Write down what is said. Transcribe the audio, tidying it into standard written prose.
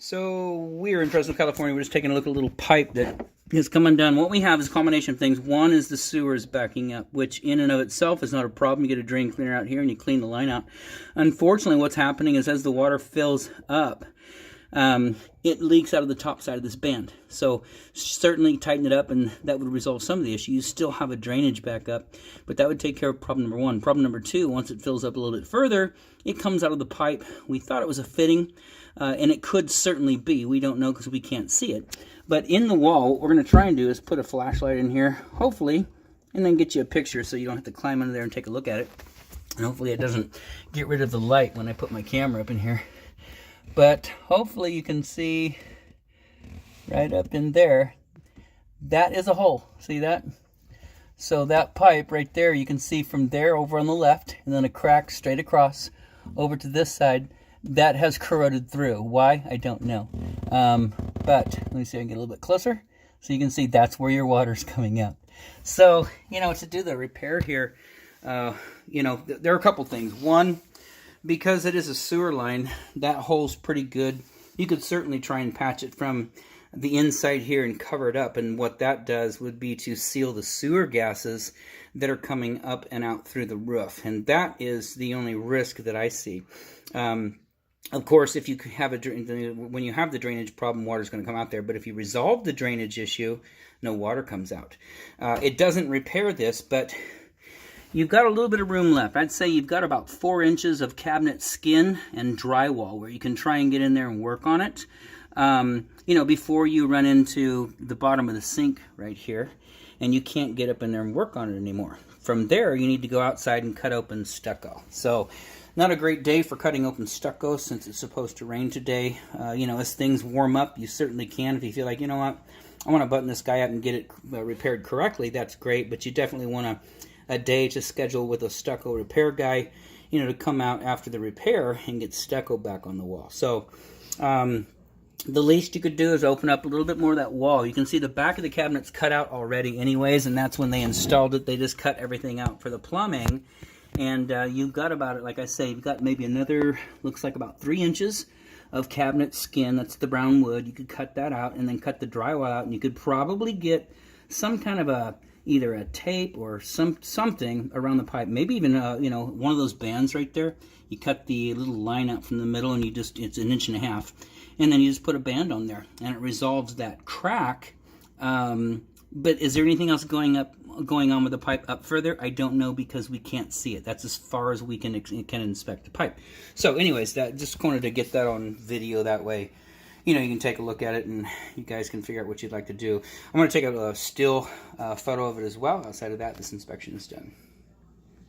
So we are in Fresno, California. We're just taking a look at a little pipe that is coming down. What we have is a combination of things. One is the sewers backing up, which in and of itself is not a problem. You get a drain cleaner out here and you clean the line out. Unfortunately, what's happening is as the water fills up, it leaks out of the top side of this band. So certainly tighten it up and that would resolve some of the issue. You still have a drainage backup, but that would take care of problem number one. Problem number two, once it fills up a little bit further, it comes out of the pipe. We thought it was a fitting, and it could certainly be. We don't know because we can't see it. But in the wall, what we're going to try and do is put a flashlight in here, hopefully, and then get you a picture so you don't have to climb under there and take a look at it. And hopefully it doesn't get rid of the light when I put my camera up in here. But hopefully you can see right up in there, that is a hole. See that? So that pipe right there, you can see from there over on the left, and then a crack straight across over to this side, that has corroded through. Why? I don't know. But let me see if I can get a little bit closer. So you can see that's where your water's coming out. So, to do the repair here, there are a couple things. One, because it is a sewer line, that hole's pretty good. You could certainly try and patch it from the inside here and cover it up. And what that does would be to seal the sewer gases that are coming up and out through the roof. And that is the only risk that I see. Of course, if you have when you have the drainage problem, water's going to come out there. But if you resolve the drainage issue, no water comes out. It doesn't repair this, but you've got a little bit of room left. I'd say you've got about 4 inches of cabinet skin and drywall where you can try and get in there and work on it. Before you run into the bottom of the sink right here, and you can't get up in there and work on it anymore. From there, you need to go outside and cut open stucco. So, not a great day for cutting open stucco since it's supposed to rain today. As things warm up, you certainly can. If you feel like, you know what, I want to button this guy up and get it repaired correctly, that's great. But you definitely want a day to schedule with a stucco repair guy, to come out after the repair and get stucco back on the wall. So, the least you could do is open up a little bit more of that wall. You can see the back of the cabinet's cut out already anyways, and that's when they installed it. They just cut everything out for the plumbing. And you've got about, like I say, you've got maybe another, looks like about 3 inches of cabinet skin. That's the brown wood. You could cut that out and then cut the drywall out, and you could probably get some kind of either a tape or something around the pipe. Maybe even one of those bands right there. You cut the little line out from the middle, and it's 1.5 inches, and then you just put a band on there, and it resolves that crack. But is there anything else going on with the pipe up further? I don't know, because we can't see it. That's as far as we can inspect the pipe. So anyways, that just wanted to get that on video. That way, you can take a look at it and you guys can figure out what you'd like to do. I'm going to take a still photo of it as well. Outside of that, this inspection is done.